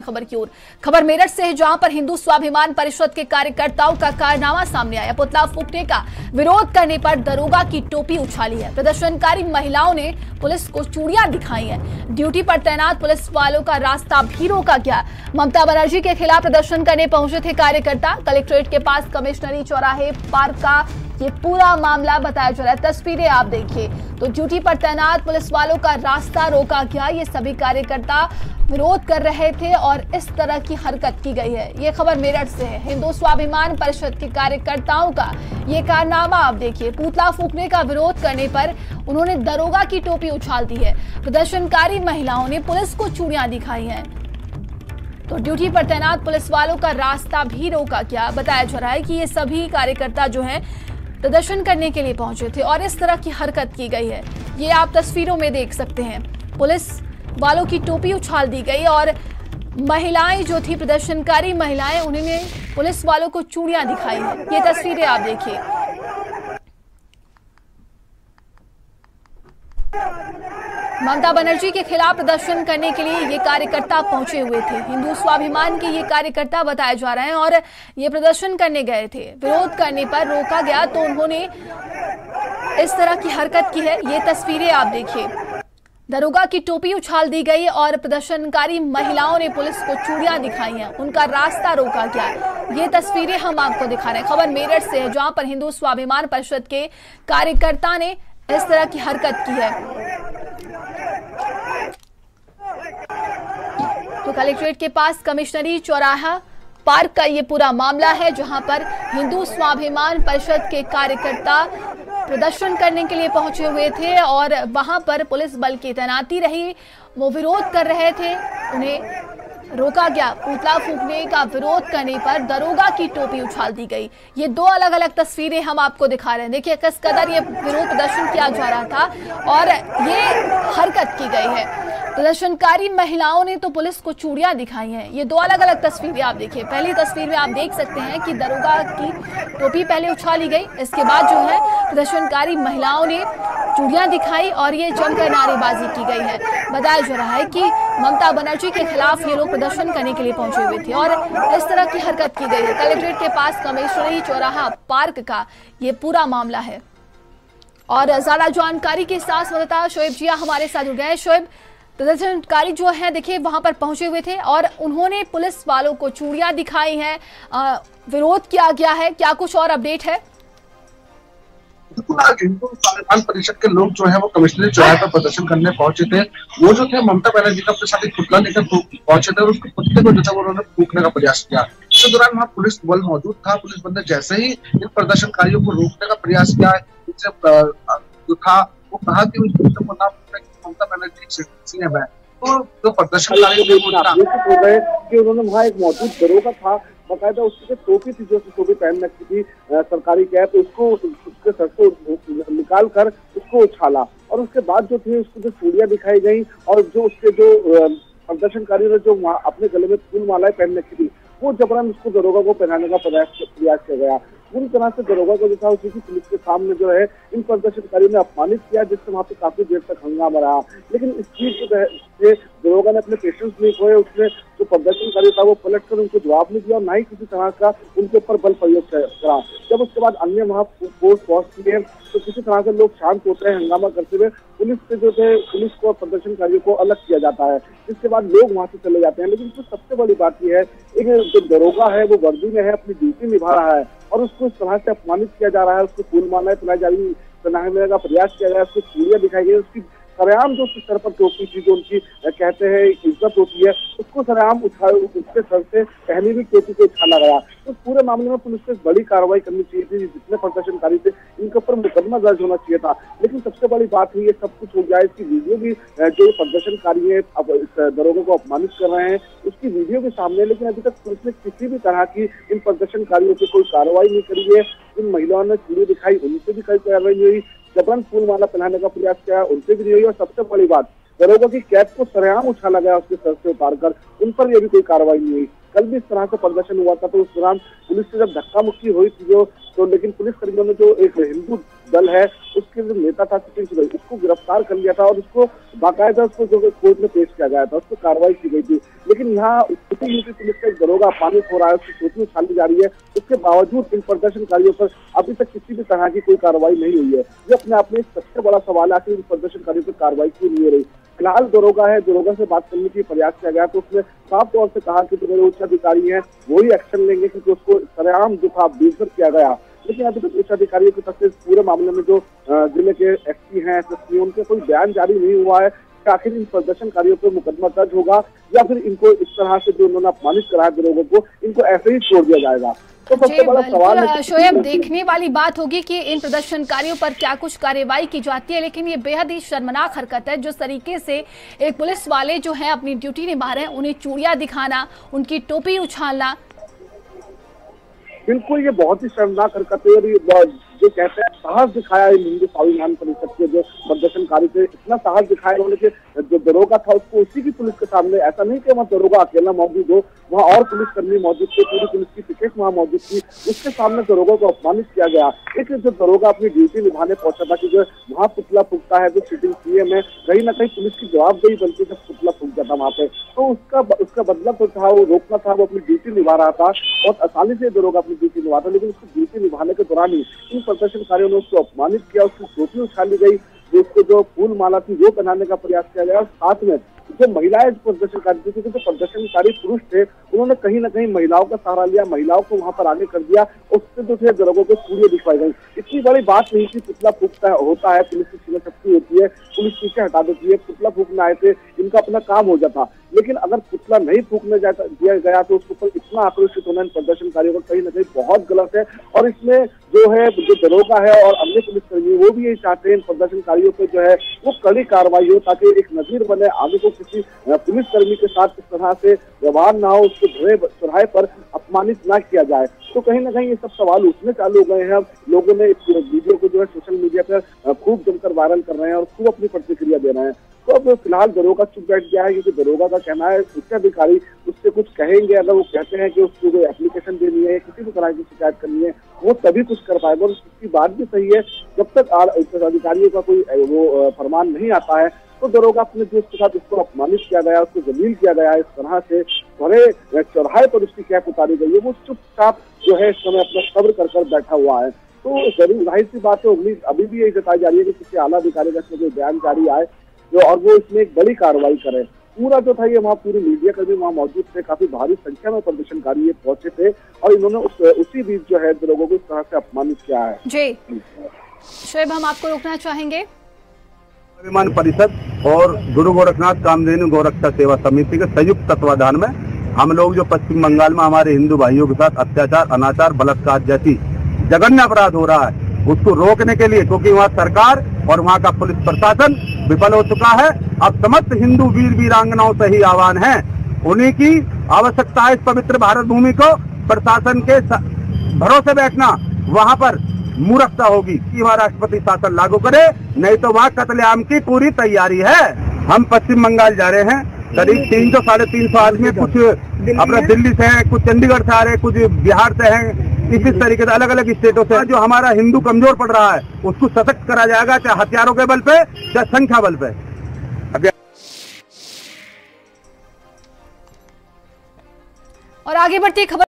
खबर की ओर। खबर मेरठ से है, जहां पर हिंदू स्वाभिमान परिषद के कार्यकर्ताओं का कारनामा सामने आया। पुतला फूंकने का विरोध करने पर दरोगा की टोपी उछाली है। प्रदर्शनकारी महिलाओं ने पुलिस को चूड़ियां दिखाई हैं। ड्यूटी पर तैनात पुलिस वालों का रास्ता भी रोका गया। ममता बनर्जी के खिलाफ प्रदर्शन करने पहुंचे थे कार्यकर्ता। कलेक्ट्रेट के पास कमिश्नरी चौराहे पार्क का ये पूरा मामला बताया जा रहा है। तस्वीरें आप देखिए, तो ड्यूटी पर तैनात पुलिस वालों का रास्ता रोका गया। ये सभी कार्यकर्ता विरोध कर रहे थे और इस तरह की हरकत की गई है। ये खबर मेरठ से है। हिंदू स्वाभिमान परिषद के कार्यकर्ताओं का ये कारनामा आप देखिए। पुतला फूंकने का विरोध करने पर उन्होंने दरोगा की टोपी उछाल दी है। प्रदर्शनकारी महिलाओं ने पुलिस को चूड़ियां दिखाई हैं, तो ड्यूटी पर तैनात पुलिस वालों का रास्ता भी रोका गया। बताया जा रहा है कि ये सभी कार्यकर्ता जो हैं प्रदर्शन करने के लिए पहुंचे थे और इस तरह की हरकत की गई है। ये आप तस्वीरों में देख सकते हैं। पुलिस वालों की टोपी उछाल दी गई और महिलाएं जो थी, प्रदर्शनकारी महिलाएं, उन्होंने पुलिस वालों को चूड़ियां दिखाई हैं। ये तस्वीरें आप देखिए। ममता बनर्जी के खिलाफ प्रदर्शन करने के लिए ये कार्यकर्ता पहुंचे हुए थे। हिंदू स्वाभिमान के ये कार्यकर्ता बताए जा रहे हैं और ये प्रदर्शन करने गए थे। विरोध करने पर रोका गया तो उन्होंने इस तरह की हरकत की है। ये तस्वीरें आप देखिए। दरोगा की टोपी उछाल दी गई और प्रदर्शनकारी महिलाओं ने पुलिस को चूड़ियां दिखाई हैं। उनका रास्ता रोका गया। ये तस्वीरें हम आपको दिखा रहे हैं। खबर मेरठ से है, जहां पर हिंदू स्वाभिमान परिषद के कार्यकर्ता ने इस तरह की हरकत की है। तो कलेक्ट्रेट के पास कमिश्नरी चौराहा पार्क का ये पूरा मामला है, जहां पर हिंदू स्वाभिमान परिषद के कार्यकर्ता प्रदर्शन करने के लिए पहुंचे हुए थे और वहां पर पुलिस बल की तैनाती रही। वो विरोध कर रहे थे, उन्हें रोका गया। पुतला फूंकने का विरोध करने पर दरोगा की टोपी उछाल दी गई। ये दो अलग अलग तस्वीरें हम आपको दिखा रहे हैं। देखिए किस कदर ये विरोध प्रदर्शन किया जा रहा था और ये हरकत की गई है। प्रदर्शनकारी महिलाओं ने तो पुलिस को चूड़ियां दिखाई हैं। ये दो अलग अलग तस्वीरें आप देखिए। पहली तस्वीर में आप देख सकते हैं कि दरोगा की टोपी पहले उछाली गई, इसके बाद जो है प्रदर्शनकारी महिलाओं ने चूड़ियां दिखाई और ये जमकर नारेबाजी की गई है। बताया जा रहा है कि ममता बनर्जी के खिलाफ ये लोग प्रदर्शन करने के लिए पहुंचे हुए थे और इस तरह की हरकत की गई है। कलेक्ट्रेट के पास कमिश्नरी चौराहा पार्क का ये पूरा मामला है। और ज्यादा जानकारी के साथ संवाददाता शोएब जिया हमारे साथ जुड़ गए। शोएब, प्रदर्शनकारी जो है देखिए वहां पर पहुंचे हुए थे और उन्होंने पुलिस वालों को चूड़ियां दिखाई हैं, विरोध किया गया है, क्या कुछ और अपडेट है? बिल्कुल, आज हिंदू स्वाभिमान परिषद के लोग जो है वो कमिश्नरी चौराहे पर प्रदर्शन करने पहुंचे थे। वो जो थे ममता बनर्जी का अपने साथ एक पुतला लेकर पहुंचे थे और उसके पुतले को जो था उन्होंने फूंकने का प्रयास किया। इस दौरान वहाँ पुलिस बल मौजूद था। पुलिस बल ने जैसे ही इन प्रदर्शनकारियों को रोकने का प्रयास किया, इनसे जो था वो कहा कि उस पुतले को ना ममता बनर्जी सीएम है। तो जो प्रदर्शनकारी कि उन्होंने वहाँ एक मौजूद दरोगा था, बाकायदा उसकी टोपी थी जो टोपी पहन रखी थी, सरकारी कैप, उसको उसके सर से निकाल कर उसको उछाला और उसके बाद जो थे उसको जो चूड़ियां दिखाई गई और जो उसके जो प्रदर्शनकारी ने जो अपने गले में फूल मालाएं पहन रखी थी वो जबरन उसको दरोगा को पहनाने का प्रयास किया गया। पूरी तरह से दरोगा को जो था उसी की पुलिस के सामने जो है इन प्रदर्शनकारियों ने अपमानित किया, जिससे वहाँ पे काफी देर तक हंगामा रहा। लेकिन इस चीज से दरोगा ने अपने पेशेंस नहीं खोए। उसने जो प्रदर्शनकारी था वो पलट कर उनको जवाब नहीं दिया और ना ही किसी तरह का उनके ऊपर बल प्रयोग करा। जब उसके बाद अन्य वहाँ फोर्स पहुंचती है तो किसी तरह से लोग शांत होते हैं हंगामा करते हुए। पुलिस से जो थे पुलिस को और प्रदर्शनकारियों को अलग किया जाता है, जिसके बाद लोग वहाँ से चले जाते हैं। लेकिन तो सबसे बड़ी बात यह है, एक जो दरोगा है वो वर्दी में है, अपनी ड्यूटी निभा रहा है और उसको इस तरह से अपमानित किया जा रहा है। उसको फूल मालाएं पहनाने का प्रयास किया गया, उसको चूड़ियां दिखाई गई, उसकी सरेआम जो उसके सर पर टोपी थी जो उनकी कहते हैं इज्जत होती है, उसको सरेआम उसके सर से पहली भी टोपी को उछाला गया। तो पूरे मामले में पुलिस को एक बड़ी कार्रवाई करनी चाहिए थी। जितने प्रदर्शनकारी थे इनके ऊपर मुकदमा दर्ज होना चाहिए था। लेकिन सबसे बड़ी बात है ये सब कुछ हो गया, इसकी वीडियो भी जो प्रदर्शनकारी है अब इस दरोगा को अपमानित कर रहे हैं उसकी वीडियो भी सामने, लेकिन अभी तक पुलिस ने किसी भी तरह की इन प्रदर्शनकारियों की कोई कार्रवाई नहीं करी है। इन महिलाओं ने चूड़ी दिखाई, उनसे भी कोई कार्रवाई नहीं हुई। जबरन फूल माला पहनाने का प्रयास किया, उनसे भी नहीं हुई। और सबसे बड़ी बात, दरोगा की कैप को सरेआम उछाला गया उसके सर से उतार कर, उन पर यह भी कोई कार्रवाई नहीं हुई। कल भी इस तरह से प्रदर्शन हुआ था, तो उस दौरान पुलिस से जब धक्का मुक्की हुई थी तो लेकिन पुलिस कर्मियों ने जो एक हिंदू दल है उसके जो नेता था सचिन सुरेश, उसको गिरफ्तार कर लिया था और उसको बाकायदा उसको जो कोर्ट में पेश किया गया था, उसको कार्रवाई की गई थी। लेकिन यहाँ यूपी पुलिस का दरोगा अपमानित हो रहा है, उसकी चोटी उछाली जा रही है, उसके बावजूद इन प्रदर्शनकारियों पर अभी तक किसी भी तरह की कोई कार्रवाई नहीं हुई है। ये अपने आप में एक सबसे बड़ा सवाल है कि इन प्रदर्शनकारियों पर कार्रवाई क्यों नहीं हो रही। फिलहाल दरोगा है, दरोगा से बात करने की प्रयास किया गया तो उसने साफ तौर से कहा कि जो उच्च अधिकारी हैं वही एक्शन लेंगे, क्योंकि उसको सरेआम जो था बेइज्जत किया गया। लेकिन अभी तक उच्च अधिकारियों की तरफ से पूरे मामले में जो जिले के एसपी हैं, एसएसपी, उनके कोई बयान जारी नहीं हुआ है कि आखिर इन प्रदर्शनकारियों पर मुकदमा दर्ज होगा या फिर इनको इस तरह से जो उन्होंने अपमानित कराया दरोगों को, इनको ऐसे ही छोड़ दिया जाएगा। तो सबसे बड़ा सवाल है शोएब, देखने वाली बात होगी कि इन प्रदर्शनकारियों पर क्या कुछ कार्रवाई की जाती है। लेकिन ये बेहद ही शर्मनाक हरकत है जिस तरीके से एक पुलिस वाले जो है अपनी ड्यूटी निभा रहे हैं, उन्हें चूड़ियां दिखाना, उनकी टोपी उछालना। बिल्कुल ये बहुत ही शर्मनाक हरकत है। और जो कहते हैं साहस दिखाया हिंदू स्वाभिमान परिषद के जो प्रदर्शनकारी थे, इतना साहस दिखाया उन्होंने कि जो दरोगा था उसको उसी की पुलिस के सामने, ऐसा नहीं कि वहाँ दरोगा अकेला मौजूद हो, वहाँ और पुलिसकर्मी मौजूद थे, पूरी पुलिस की पिकेट वहाँ मौजूद थी, उसके सामने दरोगा को अपमानित किया गया। एक जो दरोगा अपनी ड्यूटी निभाने पहुंचा था कि जो वहाँ पुतला फूकता है, जो सिटिंग सीएम है, कहीं ना कहीं पुलिस की जवाबदेही बनती जब पुतला फूक जाता वहाँ पे, तो उसका बदला तो था, वो रोकना था, वो अपनी ड्यूटी निभा रहा था, बहुत आसानी से दरोगा अपनी ड्यूटी निभाता, लेकिन उसकी ड्यूटी निभाने के दौरान ही इन प्रदर्शनकारियों ने उसको अपमानित किया, उसकी टोपी उछाली गई, उसको जो फूल माला थी वो पहनाने का प्रयास किया गया। और साथ में जो महिलाएं प्रदर्शनकारी थी, क्योंकि जो प्रदर्शनकारी पुरुष थे उन्होंने कहीं ना कहीं महिलाओं का सहारा लिया, महिलाओं को वहां पर आगे कर दिया, उससे जो थे दरोगों को चूड़ियां दिखवाई गई। इतनी बड़ी बात नहीं कि पुतला फूकता होता है, पुलिस की सीमा शक्ति होती है, पुलिस पीछे हटा देती है, पुतला फूकने आए थे, इनका अपना काम हो जाता। लेकिन अगर पुतला नहीं फूकने दिया गया तो उसके ऊपर इतना आक्रोशित होना इन प्रदर्शनकारियों को कहीं ना कहीं बहुत गलत है। और इसमें जो है जो दरोगा है और अन्य पुलिसकर्मी वो भी यही चाहते हैं इन प्रदर्शनकारियों पे जो है वो कड़ी कार्रवाई हो, ताकि एक नजीर बने, आगे को किसी पुलिसकर्मी के साथ इस तरह से व्यवहार ना हो, उसको चौराहे पर अपमानित ना किया जाए। तो कहीं ना कहीं ये सब सवाल उठने चालू हो गए हैं। अब लोगों ने इस वीडियो को जो है सोशल मीडिया पर खूब जमकर वायरल कर रहे हैं और खूब अपनी प्रतिक्रिया दे रहे हैं। तो अब फिलहाल दरोगा चुप बैठ गया है, क्योंकि दरोगा का कहना है उच्च अधिकारी उससे कुछ कहेंगे, अगर वो कहते हैं कि उसको कोई एप्लीकेशन देनी है, किसी भी तरह की शिकायत करनी है, वो तभी कुछ कर पाएगा। और उसकी बात भी सही है, जब तक अधिकारियों का कोई वो फरमान नहीं आता है तो दरोगा अपने दोस्त के साथ उसको अपमानित किया गया, उसको जलील किया गया, इस तरह से बड़े चौराहे पर उसकी कैप उतारी गई है, वो चुपचाप जो है इस समय अपना सब्र कर बैठा हुआ है। तो जरूर जाहिर सी बात है, उम्मीद अभी भी यही जताई जा रही है कि किसी आला अधिकारी का इसमें कोई बयान जारी आए और वो इसमें एक बड़ी कार्रवाई करे। पूरा जो था ये वहाँ पूरी मीडिया कर्मी वहाँ मौजूद थे, काफी भारी संख्या में प्रदर्शनकारी ये पहुंचे थे और इन्होंने उसी बीच जो है लोगों को इस तरह से अपमानित किया है। जी शोएब, हम आपको रोकना चाहेंगे। स्वाभिमान परिषद और गुरु गोरखनाथ कामधेनु गौरक्षा सेवा समिति के संयुक्त तत्वाधान में हम लोग जो पश्चिम बंगाल में हमारे हिंदू भाइयों के साथ अत्याचार, अनाचार, बलात्कार जैसी जघन्य अपराध हो रहा है उसको रोकने के लिए, क्योंकि वहाँ सरकार और वहाँ का पुलिस प्रशासन विफल हो चुका है। अब समस्त हिंदू वीर वीरांगनाओं से ही आह्वान है, उन्हीं की आवश्यकता है इस पवित्र भारत भूमि को प्रशासन के भरोसे बैठना, वहाँ पर मूर्खता होगी कि वहाँ राष्ट्रपति शासन लागू करे, नहीं तो वहाँ कत्लेआम की पूरी तैयारी है। हम पश्चिम बंगाल जा रहे हैं, करीब 300 साढ़े 300 आदमी, कुछ अपना दिल्ली से हैं, कुछ चंडीगढ़ से आ रहे हैं, कुछ बिहार से हैं, इसी तरीके से अलग अलग स्टेटों से। जो हमारा हिंदू कमजोर पड़ रहा है उसको सशक्त करा जाएगा, चाहे हथियारों के बल पे चाहे संख्या बल पे। और आगे बढ़ती खबर